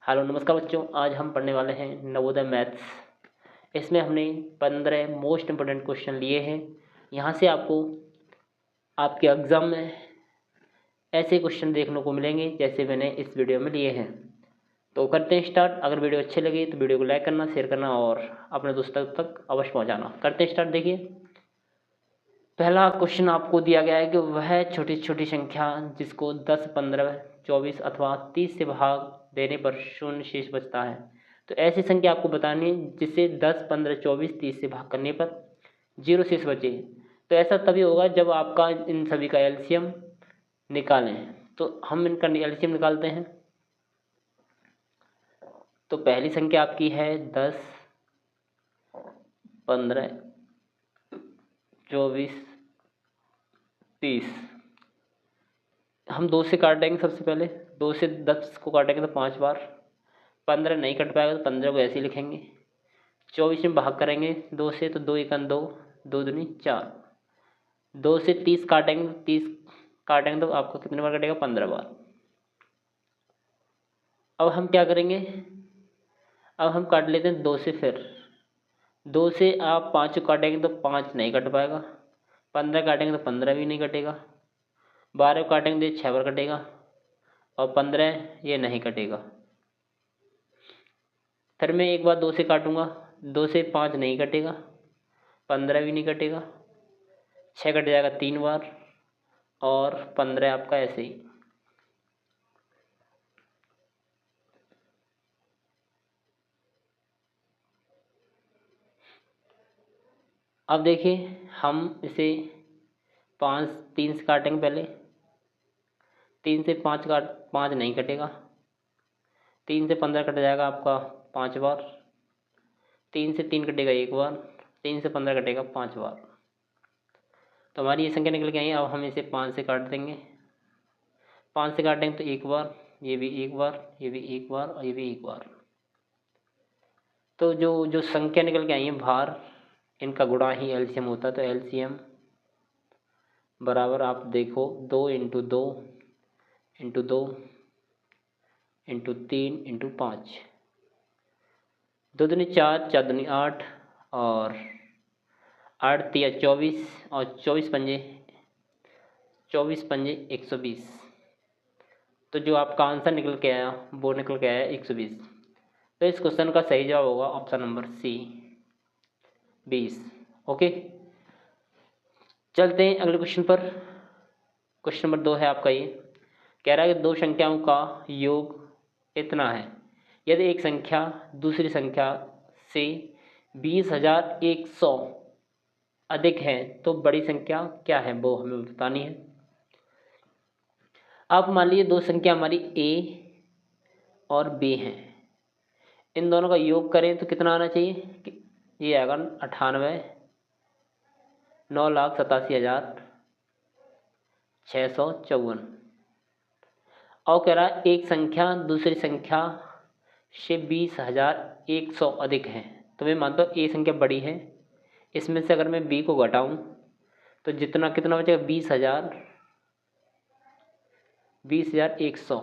Hello नमस्कार बच्चों, आज हम पढ़ने वाले हैं नवोदय मैथ्स। इसमें हमने 15 मोस्ट इम्पोर्टेंट क्वेश्चन लिए हैं। यहाँ से आपको आपके एग्ज़ाम में ऐसे क्वेश्चन देखने को मिलेंगे जैसे मैंने इस वीडियो में लिए हैं। तो करते हैं स्टार्ट। अगर वीडियो अच्छी लगी तो वीडियो को लाइक करना, शेयर करना और अपने दोस्तों तक अवश्य पहुँचाना। करते हैं स्टार्ट। देखिए, पहला क्वेश्चन आपको दिया गया है कि वह छोटी छोटी संख्या जिसको 10, 15, 24 अथवा 30 से भाग देने पर शून्य शेष बचता है। तो ऐसी संख्या आपको बतानी है जिसे 10, 15, 24, 30 से भाग करने पर जीरो शेष बचे। तो ऐसा तभी होगा जब आपका इन सभी का एलसीएम निकालें। तो हम इनका एलसीएम निकालते हैं। तो पहली संख्या आपकी है 10, 15, 24, 30। हम 2 से काटेंगे। सबसे पहले 2 से 10 को काटेंगे तो 5 बार। 15 नहीं कट पाएगा तो 15 को ऐसे ही लिखेंगे। 24 में भाग करेंगे 2 से तो 2 एकन 2, 2 दूनी 4। 2 से 30 काटेंगे तो 30 काटेंगे तो आपको कितने बार कटेगा? 15 बार। अब हम क्या करेंगे? अब हम काट लेते हैं 2 से। फिर 2 से आप 5 को काटेंगे तो 5 नहीं कट पाएगा। 15 काटेंगे तो 15 भी नहीं कटेगा। 12 को काटेंगे तो 6 बार कटेगा और 15 ये नहीं कटेगा। फिर मैं एक बार 2 से काटूंगा। 2 से 5 नहीं कटेगा, 15 भी नहीं कटेगा, 6 कट जाएगा 3 बार और 15 आपका ऐसे ही। अब देखिए, हम इसे 3 से काटेंगे। पहले 3 से 5 काट 5 नहीं कटेगा। 3 से 15 कट जाएगा आपका 5 बार। 3 से 3 कटेगा 1 बार। 3 से 15 कटेगा 5 बार। तो हमारी ये संख्या निकल के आई। अब हम इसे 5 से काट देंगे। 5 से काटेंगे तो 1 बार, ये भी 1 बार, ये भी 1 बार और ये भी 1 बार। तो जो जो संख्या निकल के आई है बाहर, इनका गुणा ही एलसीएम होता है। तो एलसीएम बराबर आप देखो 2 इंटू 2 इंटू 2 इंटू 3 इंटू 5। 2 दूनी 4, 4 दूनी 8 और 8 तिया 24 और 24 पंजे 120। तो जो आपका आंसर निकल के आया वो निकल के आया 120। तो इस क्वेश्चन का सही जवाब होगा ऑप्शन नंबर सी, 20। ओके, चलते हैं अगले क्वेश्चन पर। क्वेश्चन नंबर 2 है आपका। ये कह रहा है कि दो संख्याओं का योग इतना है। यदि एक संख्या दूसरी संख्या से 20,100 अधिक है तो बड़ी संख्या क्या है वो हमें बतानी है। आप मान लीजिए दो संख्या हमारी ए और बी हैं। इन दोनों का योग करें तो कितना आना चाहिए कि ये आएगा 98,987,654। और कह रहा है एक संख्या दूसरी संख्या से 20,100 अधिक है। तो मैं मानता हूँ ए संख्या बड़ी है। इसमें से अगर मैं बी को घटाऊं तो जितना कितना बचेगा? 20,100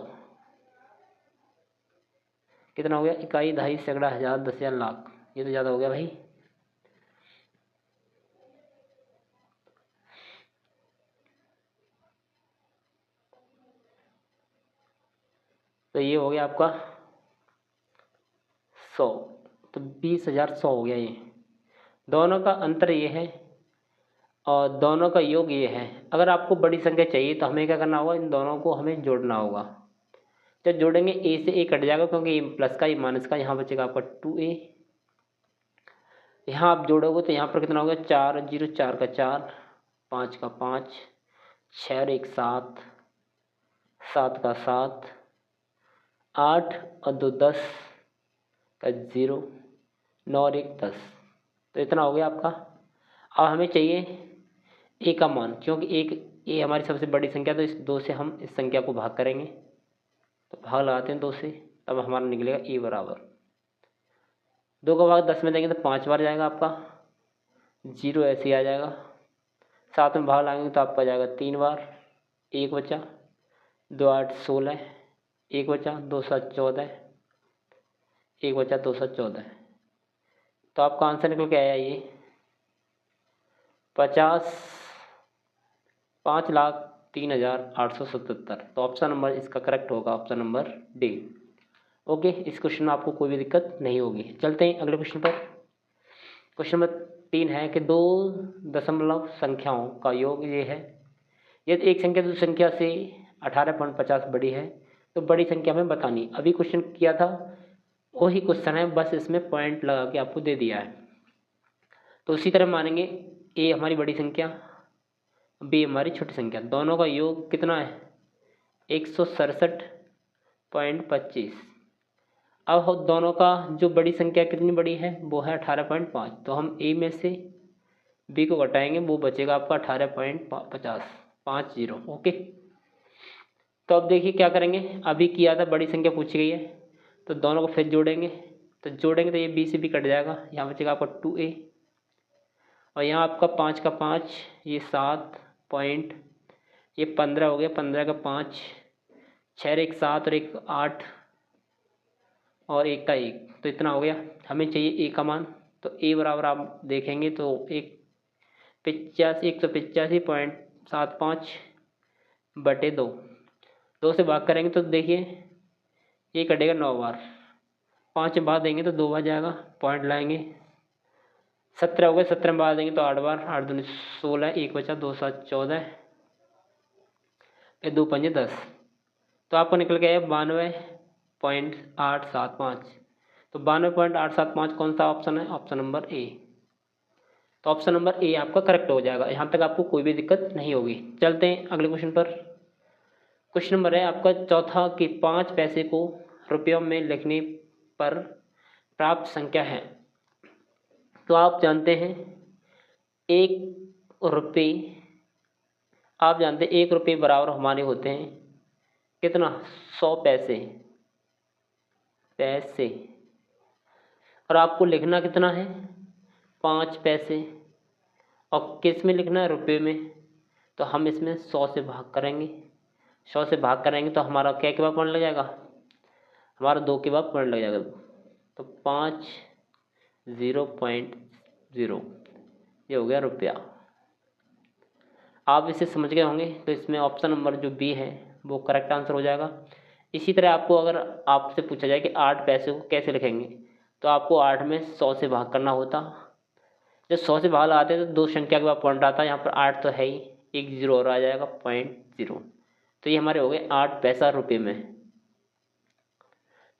कितना हो गया? इकाई, दहाई, सैकड़ा, हजार, 10,000, लाख। ये तो ज़्यादा हो गया भाई। तो ये हो गया आपका 100। तो 20,100 हो गया। ये दोनों का अंतर ये है और दोनों का योग ये है। अगर आपको बड़ी संख्या चाहिए तो हमें क्या करना होगा? इन दोनों को हमें जोड़ना होगा। जब जोड़ेंगे ए से ए कट जाएगा क्योंकि ये प्लस का, ये माइनस का। यहाँ बचेगा आपका 2a। यहाँ आप जोड़ोगे तो यहाँ पर कितना होगा? 4 0 4 का 4, 5 का 5, 6 और 1 7, 7 का 7, 8 और 2 10 का 0, 9 और 1 10। तो इतना हो गया आपका। अब हमें चाहिए ए का मान, क्योंकि एक ए हमारी सबसे बड़ी संख्या। तो इस 2 से हम इस संख्या को भाग करेंगे। तो भाग लगाते हैं 2 से, तब हमारा निकलेगा ए बराबर 2 का भाग 10 में देंगे तो 5 बार जाएगा आपका। 0 ऐसे ही आ जाएगा। 7 में भाग लगाएंगे तो आपका जाएगा 3 बार। 1 बचा, 2 8 16, 1 बचा, 2 7 14, 1 बचा 214। तो आपका आंसर निकल के आया ये 5,03,877। तो ऑप्शन नंबर इसका करेक्ट होगा ऑप्शन नंबर डी। ओके, इस क्वेश्चन में आपको कोई भी दिक्कत नहीं होगी। चलते हैं अगले क्वेश्चन पर। क्वेश्चन नंबर 3 है कि 2 दशमलव संख्याओं का योग ये है। यदि एक संख्या दूसरी संख्या से 18.50 बड़ी है तो बड़ी संख्या में बतानी। अभी क्वेश्चन किया था वही क्वेश्चन है, बस इसमें पॉइंट लगा के आपको दे दिया है। तो उसी तरह मानेंगे ए हमारी बड़ी संख्या, बी हमारी छोटी संख्या, दोनों का योग कितना है 167.25। अब दोनों का जो बड़ी संख्या कितनी बड़ी है वो है 18.5। तो हम ए में से बी को घटाएंगे, वो बचेगा आपका 18.50। ओके, तो अब देखिए क्या करेंगे। अभी किया था बड़ी संख्या पूछी गई है तो दोनों को फिर जोड़ेंगे। तो जोड़ेंगे तो ये बी से भी कट जाएगा, यहाँ बचेगा आपका 2a और यहाँ आपका 5 का 5, ये 7 पॉइंट, ये 15 हो गया, 15 का 5, 6 एक 7 और एक 8 और 1 का 1, तो इतना हो गया। हमें चाहिए ए का मान। तो ए बराबर आप देखेंगे तो 185.75 बटे 2, 2 से भाग करेंगे तो देखिए ये कटेगा 9 बार, 5 में भाग देंगे तो 2 बार जाएगा, पॉइंट लाएंगे 17 हो गए, 17 में भाग देंगे तो 8 बार, 8 दूनी 16, 1 बचा 2 7 14, फिर 2 पंजे 10। तो आपको निकल गया 92.875। तो 92.875 कौन सा ऑप्शन है, ऑप्शन नंबर ए। तो ऑप्शन नंबर ए आपका करेक्ट हो जाएगा। यहाँ तक आपको कोई भी दिक्कत नहीं होगी। चलते हैं अगले क्वेश्चन पर। क्वेश्चन नंबर है आपका चौथा कि 5 पैसे को रुपयों में लिखने पर प्राप्त संख्या है। तो आप जानते हैं 1 रुपये, आप जानते हैं 1 रुपये बराबर हमारे होते हैं कितना 100 पैसे। और आपको लिखना कितना है 5 पैसे, और किस में लिखना है रुपये में। तो हम इसमें 100 से भाग करेंगे, 100 से भाग करेंगे तो हमारा क्या के बाद पॉइंट लग जाएगा, हमारा 2 के बाद पॉइंट लग जाएगा। तो 5 0.0 ये हो गया रुपया। आप इसे समझ गए होंगे, तो इसमें ऑप्शन नंबर जो बी है वो करेक्ट आंसर हो जाएगा। इसी तरह आपको अगर आपसे पूछा जाए कि 8 पैसे को कैसे लिखेंगे, तो आपको 8 में 100 से भाग करना होता। जब 100 से भाग लगाते हैं तो 2 संख्या के बाद पॉइंट आता है, यहाँ पर 8 तो है ही, एक 0 और आ जाएगा 0.0। तो ये हमारे हो गए 8 पैसा रुपये में।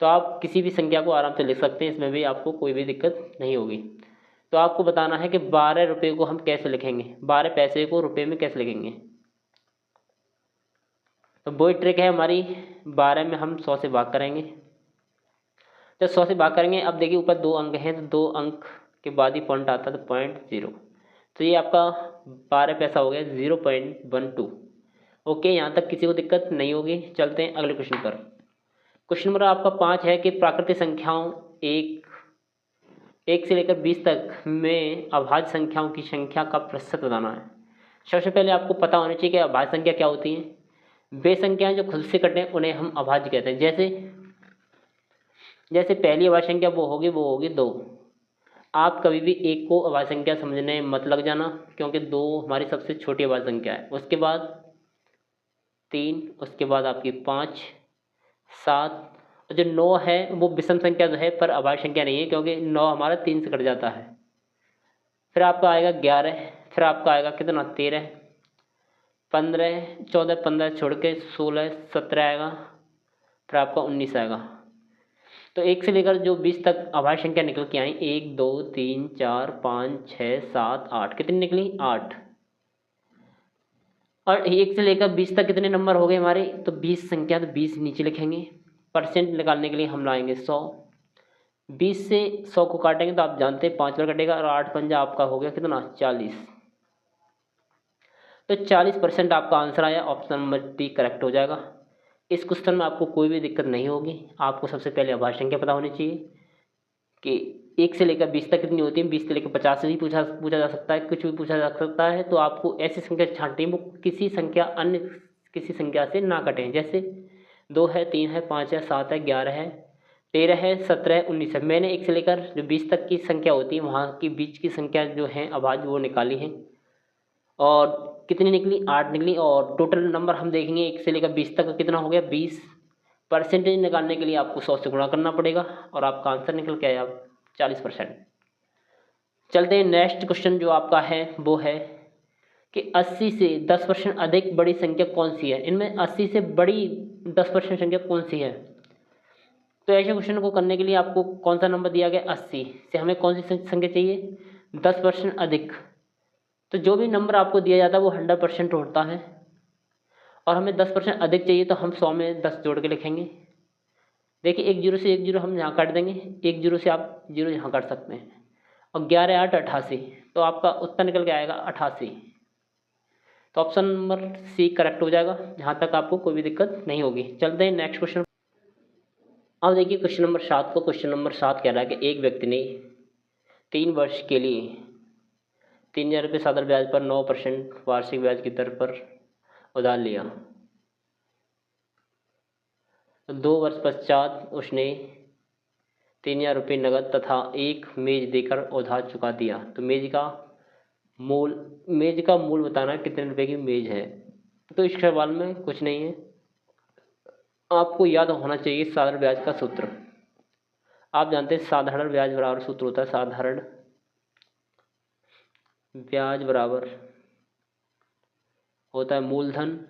तो आप किसी भी संख्या को आराम से लिख सकते हैं, इसमें भी आपको कोई भी दिक्कत नहीं होगी। तो आपको बताना है कि 12 रुपये को हम कैसे लिखेंगे, 12 पैसे को रुपये में कैसे लिखेंगे। तो वही ट्रिक है हमारी, 12 में हम 100 से भाग करेंगे। जब 100 से भाग करेंगे, अब देखिए ऊपर 2 अंक हैं तो 2 अंक के बाद ही पॉइंट आता है तो 0.0। तो ये आपका 12 पैसा हो गया 0.12। ओके, यहाँ तक किसी को दिक्कत नहीं होगी। चलते हैं अगले क्वेश्चन पर। क्वेश्चन नंबर आपका 5 है कि प्राकृतिक संख्याओं 1 से लेकर 20 तक में अभाज्य संख्याओं की संख्या का प्रतिशत बताना है। सबसे पहले आपको पता होना चाहिए कि अभाज्य संख्या क्या होती है। वे संख्याएं जो खुद से कटें उन्हें हम अभाज्य कहते हैं। जैसे पहली अभाज्य संख्या वो होगी 2। आप कभी भी 1 को अभाज्य संख्या समझने मत लग जाना, क्योंकि 2 हमारी सबसे छोटी अभाज्य संख्या है। उसके बाद 3, उसके बाद आपकी 5, 7, और जो 9 है वो विषम संख्या तो है पर अभाज्य संख्या नहीं है, क्योंकि 9 हमारा 3 से कट जाता है। फिर आपका आएगा 11, फिर आपका आएगा कितना 13, 15, 14, 15 छोड़ के 16, 17 आएगा, फिर आपका 19 आएगा। तो 1 से लेकर जो 20 तक अभाज्य संख्या निकल के आई, 1 2 3 4 5 6 7 8, कितनी निकली 8। और 1 से लेकर 20 तक कितने नंबर हो गए हमारे, तो 20 संख्या, तो 20 नीचे लिखेंगे। परसेंट निकालने के लिए हम लाएंगे 100। 20 से 100 को काटेंगे तो आप जानते हैं 5 बार कटेगा, और 8 पंजा आपका हो गया कितना 40। तो 40% आपका आंसर आया, ऑप्शन नंबर डी करेक्ट हो जाएगा। इस क्वेश्चन में आपको कोई भी दिक्कत नहीं होगी। आपको सबसे पहले अभाज्य संख्या पता होनी चाहिए कि 1 से लेकर 20 तक कितनी होती है। 20 से लेकर 50 से भी पूछा जा सकता है, कुछ भी पूछा जा सकता है। तो आपको ऐसी संख्या छांटनी है वो अन्य किसी संख्या से ना कटें। जैसे 2 है, 3 है, 5 है, 7 है, 11 है, 13 है, 17 है, 19 है। मैंने 1 से लेकर जो 20 तक की संख्या होती है वहाँ की बीच की संख्या जो है अभाज्य वो निकाली है, और कितनी निकली, 8 निकली। और टोटल नंबर हम देखेंगे 1 से लेकर 20 तक का कितना हो गया, 20। परसेंटेज निकालने के लिए आपको 100 से गुणा करना पड़ेगा और आपका आंसर निकल के आया 40%। चलते हैं नेक्स्ट क्वेश्चन जो आपका है वो है कि 80 से 10% अधिक बड़ी संख्या कौन सी है। इनमें 80 से बड़ी 10% संख्या कौन सी है। तो ऐसे क्वेश्चन को करने के लिए आपको कौन सा नंबर दिया गया, 80 से हमें कौन सी संख्या चाहिए, 10% अधिक। तो जो भी नंबर आपको दिया जाता है वो 100% होता है, और हमें 10% अधिक चाहिए तो हम 100 में 10 जोड़ के लिखेंगे। देखिए 1 जीरो से 1 जीरो हम यहाँ काट देंगे, 1 जीरो से आप जीरो यहाँ काट सकते हैं, और 11 8 88, तो आपका उत्तर निकल के आएगा 88। तो ऑप्शन नंबर सी करेक्ट हो जाएगा, यहाँ तक आपको कोई भी दिक्कत नहीं होगी। चलते हैं नेक्स्ट क्वेश्चन। अब देखिए क्वेश्चन नंबर 7 को, क्वेश्चन नंबर 7 कह रहा है कि एक व्यक्ति ने 3 वर्ष के लिए 3000 रुपये साधारण ब्याज पर 9% वार्षिक ब्याज की दर पर उधार लिया। 2 वर्ष पश्चात उसने 3000 रुपये नकद तथा एक मेज देकर उधार चुका दिया। तो मेज का मूल बताना कितने रुपए की मेज है। तो इस सवाल में कुछ नहीं है, आपको याद होना चाहिए साधारण ब्याज का सूत्र। आप जानते हैं साधारण ब्याज बराबर सूत्र होता है, साधारण ब्याज बराबर होता है मूलधन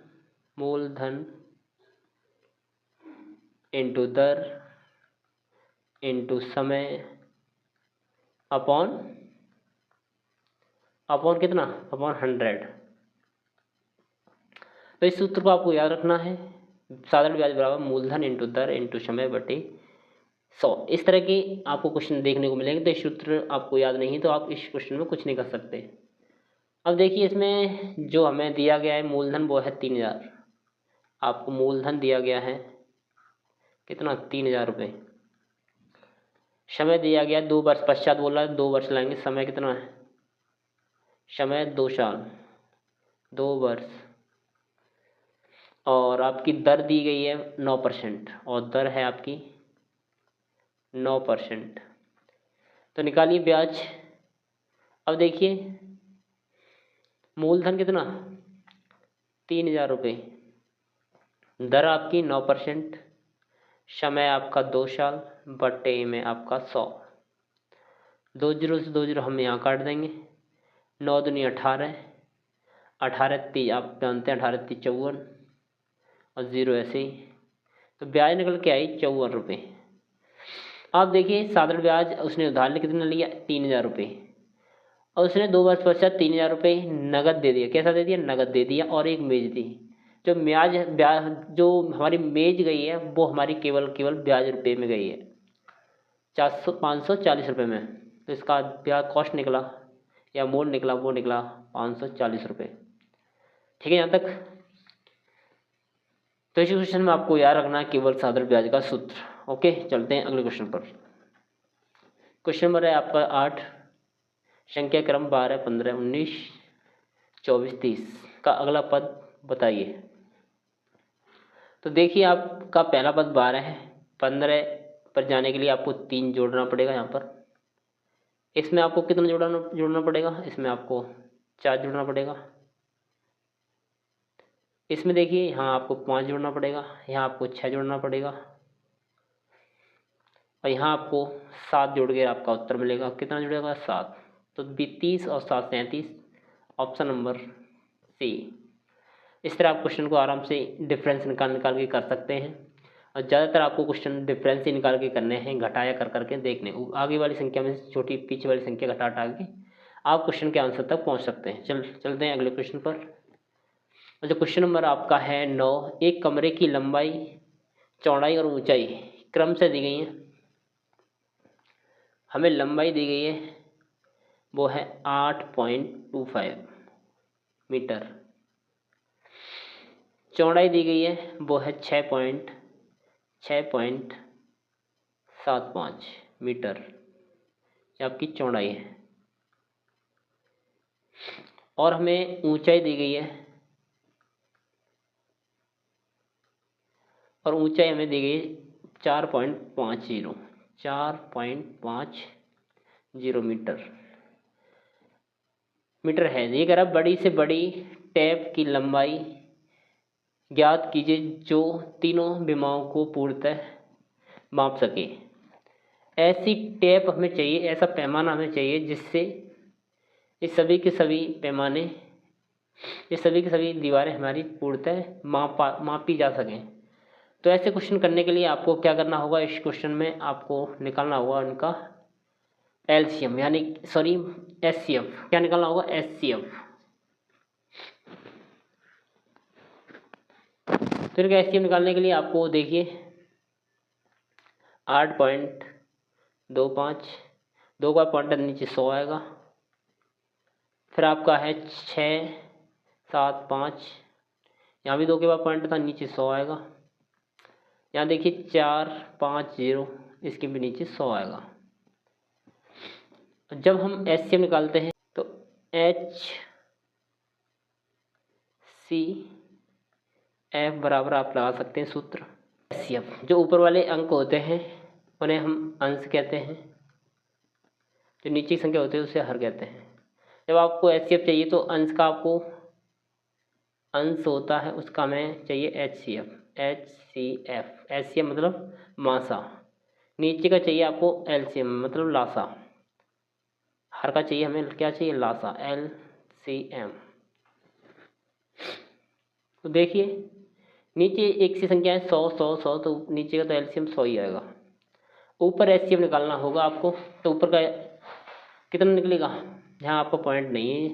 इंटू दर इंटू समय अपॉन कितना, अपॉन 100। तो इस सूत्र को आपको याद रखना है, साधारण ब्याज बराबर मूलधन इंटू दर इंटू समय बटे 100। इस तरह के आपको क्वेश्चन देखने को मिलेंगे। तो इस सूत्र आपको याद नहीं है तो आप इस क्वेश्चन में कुछ नहीं कर सकते। अब देखिए इसमें जो हमें दिया गया है मूलधन वो है 3000। आपको मूलधन दिया गया है कितना, 3000 रुपये। समय दिया गया 2 वर्ष पश्चात, बोला 2 वर्ष लाएंगे, समय कितना है, समय 2 साल, 2 वर्ष। और आपकी दर दी गई है 9%, और दर है आपकी 9%। तो निकालिए ब्याज। अब देखिए मूलधन कितना, 3000 रुपये, दर आपकी 9%, समय आपका 2 साल, बटे में आपका 100। 2 जीरो से 2 जीरो हम यहाँ काट देंगे, 9 दूनी 18, 18 30 आप जानते हैं 18 30 54, और ज़ीरो ऐसे ही। तो ब्याज निकल के आई 54 रुपये। आप देखिए साधारण ब्याज उसने उधार ले कितना लिया, 3000 रुपये, और उसने 2 वर्ष पश्चात 3000 रुपये नगद दे दिया। कैसा दे दिया, नगद दे दिया, और एक मेज दी। जो ब्याज जो हमारी मेज गई है वो हमारी केवल ब्याज रुपये में गई है, 540 रुपये में। तो इसका ब्याज कॉस्ट निकला या मोल निकला, वो निकला 540 रुपये। ठीक है यहाँ तक। तो इस क्वेश्चन में आपको याद रखना है केवल साधारण ब्याज का सूत्र। ओके, चलते हैं अगले क्वेश्चन पर। क्वेश्चन नंबर है आपका 8, संख्या क्रम 12 15 19 24 30 का अगला पद बताइए। तो देखिए आपका पहला पद 12 है, 15 पर जाने के लिए आपको 3 जोड़ना पड़ेगा। यहाँ पर इसमें आपको कितना जोड़ना पड़ेगा, इसमें आपको 4 जोड़ना पड़ेगा। इसमें देखिए यहाँ आपको 5 जोड़ना पड़ेगा, यहाँ आपको 6 जोड़ना पड़ेगा, और यहाँ आपको 7 जोड़ के आपका उत्तर मिलेगा। कितना जुड़ेगा, 7। तो 30 और 7 37, ऑप्शन नंबर सी। इस तरह आप क्वेश्चन को आराम से डिफरेंस निकाल के कर सकते हैं, और ज़्यादातर आपको क्वेश्चन डिफरेंस ही निकाल के करने हैं, घटाया कर करके देखने। आगे वाली संख्या में से छोटी पीछे वाली संख्या घटा के आप क्वेश्चन के आंसर तक पहुँच सकते हैं। चलते हैं अगले क्वेश्चन पर। जो क्वेश्चन नंबर आपका है 9, एक कमरे की लंबाई चौड़ाई और ऊंचाई क्रम से दी गई है। हमें लंबाई दी गई है वो है 8.25 मीटर, चौड़ाई दी गई है वो है 6.75 मीटर, ये आपकी चौड़ाई है। और हमें ऊंचाई दी गई है, और ऊंचाई हमें दी गई 4.50 मीटर है। ये कह रहा बड़ी से बड़ी टैप की लंबाई ज्ञात कीजिए जो तीनों विमाओं को पूर्णतः माप सके। ऐसी टैप हमें चाहिए, ऐसा पैमाना हमें चाहिए जिससे ये सभी के सभी पैमाने, ये सभी की सभी दीवारें हमारी पूर्णतः मापी जा सकें। तो ऐसे क्वेश्चन करने के लिए आपको क्या करना होगा, इस क्वेश्चन में आपको निकालना होगा उनका एलसीएम, यानी सॉरी एचसीएफ। क्या निकालना होगा? एचसीएफ। तो इनका एचसीएफ निकालने के लिए आपको देखिए 8.25, 2 का पॉइंट नीचे 100 आएगा। फिर आपका है 6.75, यहाँ भी 2 के बाद पॉइंट था, नीचे 100 आएगा। यहाँ देखिए 4.50, इसके भी नीचे 100 आएगा। जब हम एचसीएफ निकालते हैं तो HCF बराबर आप लगा सकते हैं सूत्र। एचसीएफ जो ऊपर वाले अंक होते हैं उन्हें हम अंश कहते हैं, जो नीचे की संख्या होती है उसे हर कहते हैं। जब आपको एचसीएफ चाहिए तो अंश का आपको अंश होता है उसका हमें चाहिए एचसीएफ। एचसीएफ मतलब मासा, नीचे का चाहिए आपको एलसीएम मतलब लासा, हर का चाहिए हमें क्या चाहिए? लासा, LCM। तो देखिए नीचे एक सी संख्या है 100 100 100, तो नीचे का तो एलसीएम 100 ही आएगा। ऊपर एचसीएफ निकालना होगा आपको, तो ऊपर का कितना निकलेगा? यहाँ आपको पॉइंट नहीं है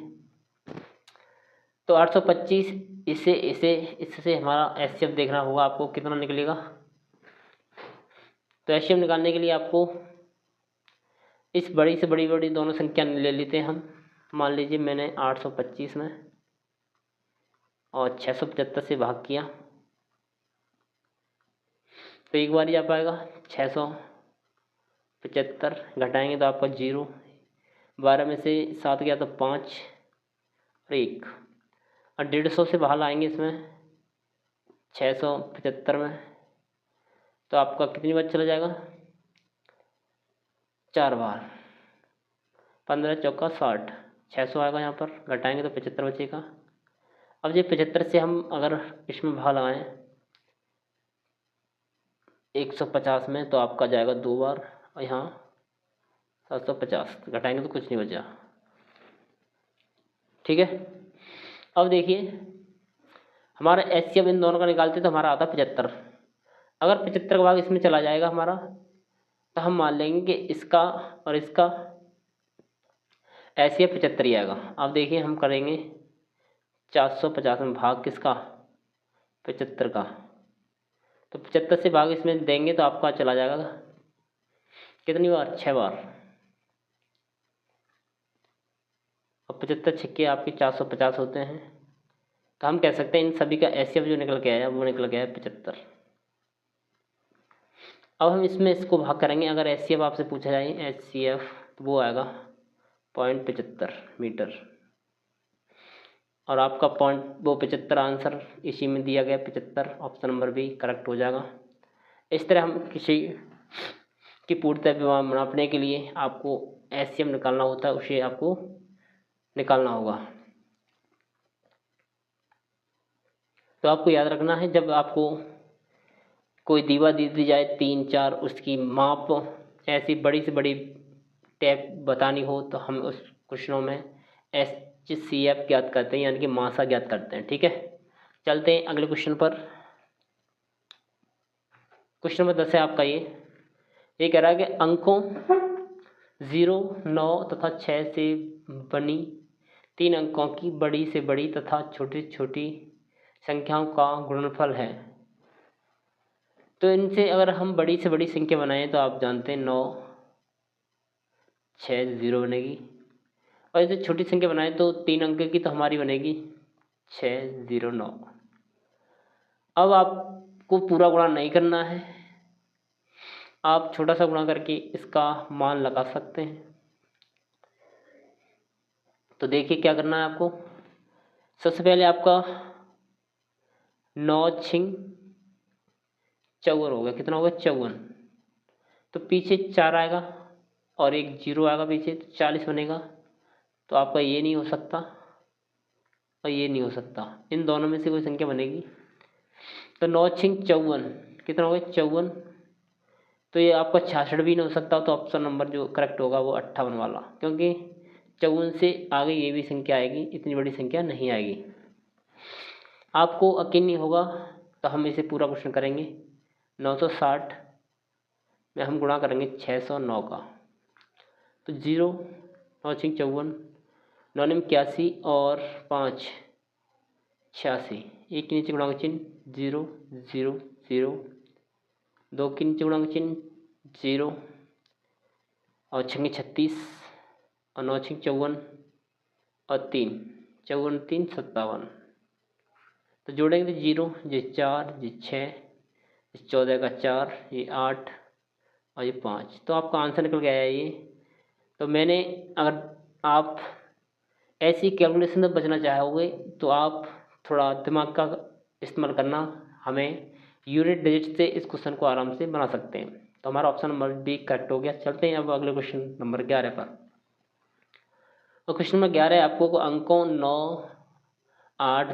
तो 825, इससे हमारा एचसीएफ देखना होगा आपको कितना निकलेगा। तो एचसीएफ निकालने के लिए आपको इस बड़ी से बड़ी दोनों संख्या ले लेते हैं हम। मान लीजिए मैंने 825 में और 675 से भाग किया तो एक बार ही आ पाएगा। 675 घटाएंगे तो आपका 0, 12 में से 7 गया तो 5 और 1, और 150 से बाहर आएंगे इसमें 675 में, तो आपका कितनी बार चला जाएगा? 4 बार, 15 चौका 60, 600 आएगा। यहाँ पर घटाएंगे तो 75 बचेगा। अब ये 75 से हम अगर इसमें भाग लगाएं 150 में तो आपका जाएगा 2 बार, और यहाँ 750 घटाएंगे तो कुछ नहीं बचा। ठीक है, अब देखिए हमारा एचसीएफ इन दोनों का निकालते तो हमारा आता 75। अगर 75 का भाग इसमें चला जाएगा हमारा, तो हम मान लेंगे कि इसका और इसका एचसीएफ 75 ही आएगा। अब देखिए हम करेंगे 450 में भाग किसका? 75 का। तो 75 से भाग इसमें देंगे तो आपका चला जाएगा कितनी बार? 6 बार। और 75 छक्के आपके 450 होते हैं। तो हम कह सकते हैं इन सभी का एचसीएफ जो निकल के आया वो निकल गया है 75। अब हम इसमें इसको भाग करेंगे। अगर एचसीएफ आपसे पूछा जाए एचसीएफ तो वो आएगा 0.75 मीटर, और आपका पॉइंट वो 75 आंसर इसी में दिया गया 75, ऑप्शन नंबर भी करेक्ट हो जाएगा। इस तरह हम किसी की पूर्णतः नापने के लिए आपको एचसीएफ निकालना होता है, उसे आपको निकालना होगा। तो आपको याद रखना है जब आपको कोई दीवार दे दी जाए 3 4, उसकी माप ऐसी बड़ी से बड़ी टैप बतानी हो तो हम उस क्वेश्चनों में HCF ज्ञात करते हैं, यानी कि मासा ज्ञात करते हैं। ठीक है, चलते हैं अगले क्वेश्चन पर। क्वेश्चन नंबर 10 है आपका। ये कह रहा है कि अंकों 0 9 तथा 6 से बनी 3 अंकों की बड़ी से बड़ी तथा छोटी छोटी संख्याओं का गुणनफल है। तो इनसे अगर हम बड़ी से बड़ी संख्या बनाएं तो आप जानते हैं 9 6 0 बनेगी, और इसे छोटी संख्या बनाएं तो 3 अंक की तो हमारी बनेगी 6 0 9। अब आपको पूरा गुणा नहीं करना है, आप छोटा सा गुणा करके इसका मान लगा सकते हैं। तो देखिए क्या करना है आपको। सबसे पहले आपका 9 6 54 हो गया। कितना होगा 54। तो पीछे 4 आएगा और एक 0 आएगा पीछे, तो 40 बनेगा। तो आपका ये नहीं हो सकता और ये नहीं हो सकता, इन दोनों में से कोई संख्या बनेगी। तो 9 छिंग 54, कितना हो गया 54। तो ये आपका 66 भी नहीं हो सकता। तो ऑप्शन नंबर जो करेक्ट होगा वो 58 वाला, क्योंकि 54 से आगे ये भी संख्या आएगी, इतनी बड़ी संख्या नहीं आएगी। आपको यकीन नहीं होगा तो हम इसे पूरा क्वेश्चन करेंगे। 960 में हम गुणा करेंगे 609 का। तो 0, 9 छिंग 54, 9 निम 81 और 5 86, एक के नीचे गुणांक चिन्ह 0 0 0, 2 के नीचे गुणांक चिन्ह 0 और 6 36 और 9 छिंग 54 और 3 54 3 57। तो जोड़ेंगे तो 0, ये 4, ये 6, इस 14 का 4, ये 8 और ये 5। तो आपका आंसर निकल गया है ये। तो मैंने, अगर आप ऐसी कैलकुलेशन में बचना चाहोगे तो आप थोड़ा दिमाग का इस्तेमाल करना, हमें यूनिट डिजिट से इस क्वेश्चन को आराम से बना सकते हैं। तो हमारा ऑप्शन नंबर बी करेक्ट हो गया। चलते हैं अब अगले क्वेश्चन नंबर 11 पर। और क्वेश्चन नंबर 11 आपको अंकों 9, 8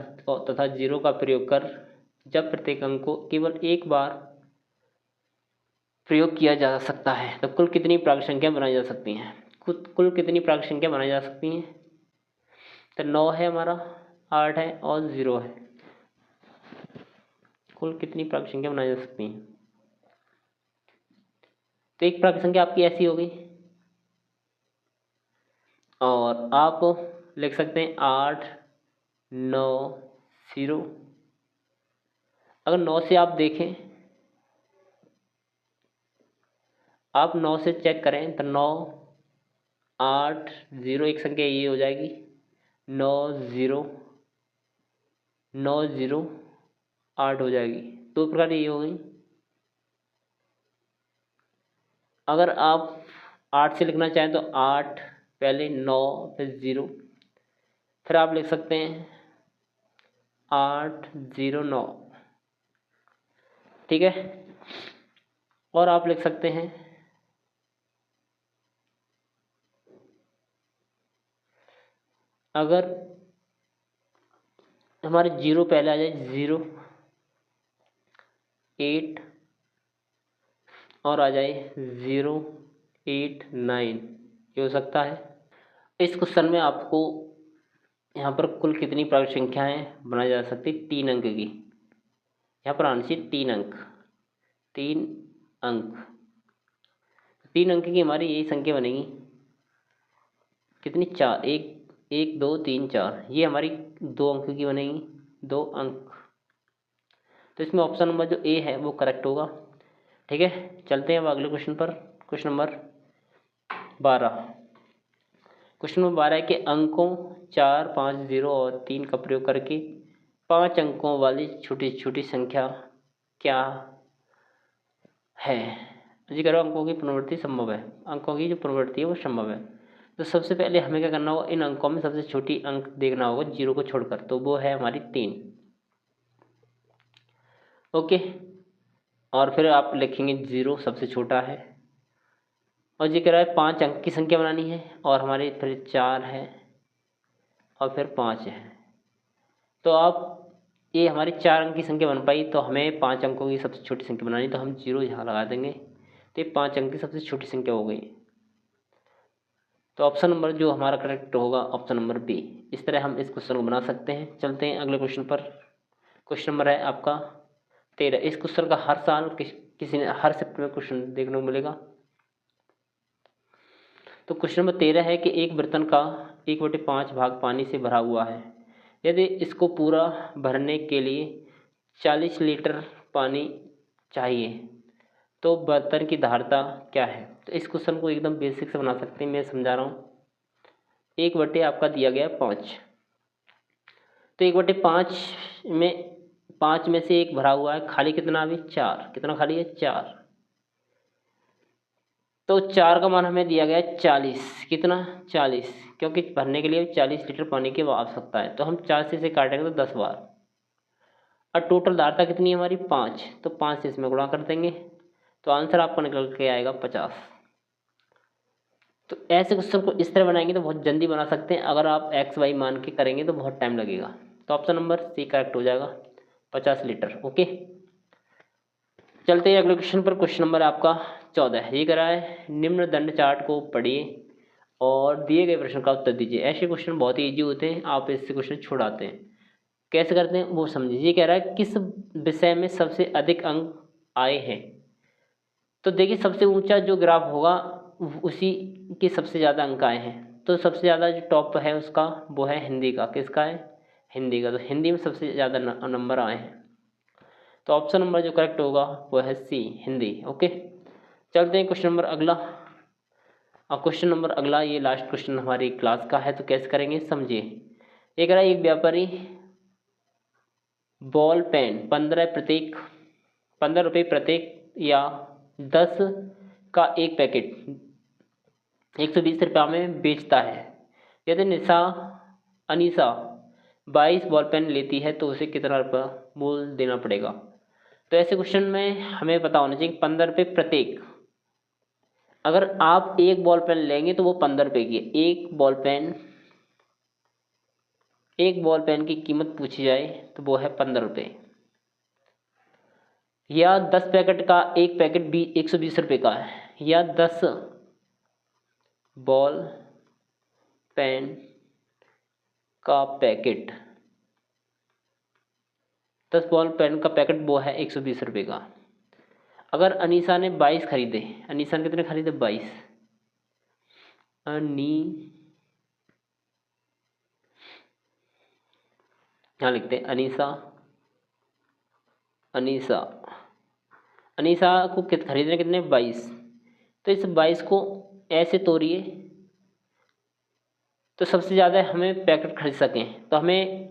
तथा 0 का प्रयोग कर जब प्रत्येक अंक को केवल एक बार प्रयोग किया जा सकता है तो कुल कितनी प्राकृत संख्या बनाई जा सकती हैं। कुल कितनी प्राकृत संख्या बनाई जा सकती हैं। तो 9 है हमारा, 8 है और 0 है। कुल कितनी प्राकृत संख्या बनाई जा सकती हैं। तो एक प्राकृत संख्या आपकी ऐसी होगी और आप लिख सकते हैं 8 9 0। अगर 9 से आप देखें, आप 9 से चेक करें तो 9 8 0 एक संख्या ये हो जाएगी, 9 0 9 0 8 हो जाएगी। दो प्रकार ये हो गई। अगर आप 8 से लिखना चाहें तो 8 पहले 9 फिर 0, फिर आप लिख सकते हैं 8 0 9, ठीक है। और आप लिख सकते हैं अगर हमारे 0 पहले आ जाए 0 8 और आ जाए 0 8 9, ये हो सकता है। इस क्वेश्चन में आपको यहाँ पर कुल कितनी प्राकृत संख्याएं बनाई जा सकती, 3 अंक की। यहाँ पर आंसर 3 अंक, 3 अंक, 3 अंक की हमारी यही संख्या बनेगी। कितनी, 4, 1 2 3 4, ये हमारी 2 अंक की बनेगी, 2 अंक। तो इसमें ऑप्शन नंबर जो ए है वो करेक्ट होगा, ठीक है। चलते हैं अब अगले क्वेश्चन पर। Question number 12। क्वेश्चन नंबर 12 के अंकों 4 5 0 और 3 का प्रयोग करके 5 अंकों वाली छोटी छोटी संख्या क्या है। जी करो, अंकों की पुनरावृत्ति संभव है, अंकों की जो पुनरावृत्ति है वो संभव है। तो सबसे पहले हमें क्या करना होगा, इन अंकों में सबसे छोटी अंक देखना होगा 0 को छोड़कर, तो वो है हमारी 3, ओके। और फिर आप लिखेंगे 0 सबसे छोटा है, और ये कह रहा है 5 अंक की संख्या बनानी है, और हमारे फिर 4 है और फिर 5 है। तो आप, ये हमारी 4 अंक की संख्या बन पाई, तो हमें 5 अंकों की सबसे छोटी संख्या बनानी, तो हम 0 यहाँ लगा देंगे, तो ये 5 अंक की सबसे छोटी संख्या हो गई। तो ऑप्शन नंबर जो हमारा करेक्ट होगा ऑप्शन नंबर बी। इस तरह हम इस क्वेश्चन को बना सकते हैं। चलते हैं अगले क्वेश्चन पर। क्वेश्चन नंबर है आपका 13। इस क्वेश्चन का हर साल किसी ने हर शिफ्ट में क्वेश्चन देखने को मिलेगा। तो क्वेश्चन नंबर 13 है कि एक बर्तन का 1/5 भाग पानी से भरा हुआ है। यदि इसको पूरा भरने के लिए 40 लीटर पानी चाहिए तो बर्तन की धारता क्या है। तो इस क्वेश्चन को एकदम बेसिक से बना सकते हैं, मैं समझा रहा हूँ। 1/, आपका दिया गया 5, तो 1/5 में 5 में से 1 भरा हुआ है, खाली कितना अभी 4, कितना खाली है 4। तो 4 का मान हमें दिया गया है 40, कितना 40, क्योंकि भरने के लिए 40 लीटर पानी की आवश्यकता है। तो हम 4 से इसे काटेंगे तो 10 बार, और टोटल धारता कितनी है हमारी 5, तो 5 से इसमें गुणा कर देंगे तो आंसर आपका निकल के आएगा 50। तो ऐसे क्वेश्चन को इस तरह बनाएंगे तो बहुत जल्दी बना सकते हैं, अगर आप एक्स वाई मान के करेंगे तो बहुत टाइम लगेगा। तो ऑप्शन नंबर सी करेक्ट हो जाएगा, 50 लीटर। ओके, चलते हैं अगले क्वेश्चन पर। क्वेश्चन नंबर आपका 14 ये कह रहा है निम्न दंड चार्ट को पढ़िए और दिए गए प्रश्न का उत्तर दीजिए। ऐसे क्वेश्चन बहुत ही ईजी होते हैं, आप इससे क्वेश्चन छुड़ाते हैं। कैसे करते हैं वो समझिए। ये कह रहा है किस विषय में सबसे अधिक अंक आए हैं। तो देखिए सबसे ऊंचा जो ग्राफ होगा उसी के सबसे ज़्यादा अंक आए हैं। तो सबसे ज़्यादा जो टॉप है उसका वो है हिंदी का। किसका है? हिंदी का। तो हिंदी में सबसे ज़्यादा नंबर आए हैं, तो ऑप्शन नंबर जो करेक्ट होगा वो है सी, हिंदी। ओके, चलते हैं क्वेश्चन नंबर अगला। और क्वेश्चन नंबर अगला ये लास्ट क्वेश्चन हमारी क्लास का है, तो कैसे करेंगे समझिए। एक रहा एक व्यापारी बॉल पेन 15 रुपये प्रत्येक या 10 का एक पैकेट 120 रुपये में बेचता है। यदि अनीसा 22 बॉल पेन लेती है तो उसे कितना रुपया मूल देना पड़ेगा। तो ऐसे क्वेश्चन में हमें पता होना चाहिए 15 रुपये प्रत्येक। अगर आप एक बॉल पेन लेंगे तो वो 15 रुपये की है। एक बॉल पेन की कीमत पूछी जाए तो वो है 15 रुपये। या 10 पैकेट का एक पैकेट भी 120 रुपये का है। या 10 बॉल पेन का पैकेट 10 बॉल पेन का पैकेट वो है 120 रुपये का। अगर अनीसा ने 22 खरीदे, अनीसा ने कितने खरीदे? 22। यहाँ लिखते हैं अनीसा को खरीदने कितने? 22। तो इस 22 को ऐसे तोड़िए तो सबसे ज़्यादा हमें पैकेट खरीद सकें। तो हमें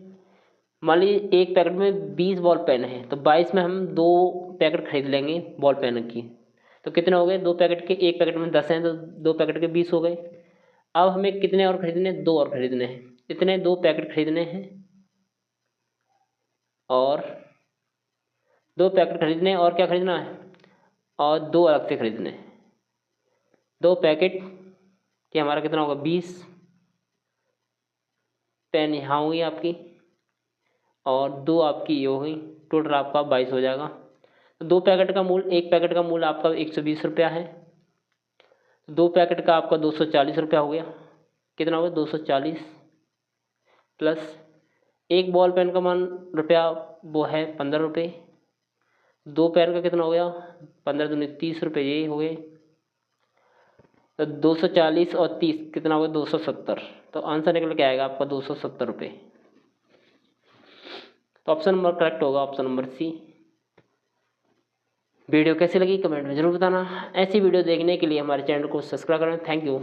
मान लीजिए एक पैकेट में 20 बॉल पेन है, तो 22 में हम 2 पैकेट खरीद लेंगे बॉल पेन की। तो कितने हो गए? 2 पैकेट के, एक पैकेट में 10 हैं तो 2 पैकेट के 20 हो गए। अब हमें कितने और खरीदने? 2 और खरीदने हैं। इतने 2 पैकेट खरीदने हैं और 2 पैकेट खरीदने और क्या खरीदना है? और 2 अलग से खरीदने हैं। 2 पैकेट कि हमारा कितना होगा? 20 पेन यहाँ हुई आपकी और 2 आपकी ये हो गई, टोटल आपका 22 हो जाएगा। तो 2 पैकेट का मूल, एक पैकेट का मूल आपका 120 रुपया है। 2 पैकेट का आपका 240 रुपया हो गया। कितना हो गया? 240 प्लस एक बॉल पेन का मान रुपया वो है 15 रुपये। 2 पेन का कितना हो गया? 15 दूनी 30 रुपये, यही हो गए। तो 240 और 30 कितना हो गया? 270। तो आंसर निकल के आएगा आपका 270 रुपये। तो ऑप्शन नंबर करेक्ट होगा, ऑप्शन नंबर सी। वीडियो कैसी लगी कमेंट में जरूर बताना। ऐसी वीडियो देखने के लिए हमारे चैनल को सब्सक्राइब करें। Thank you.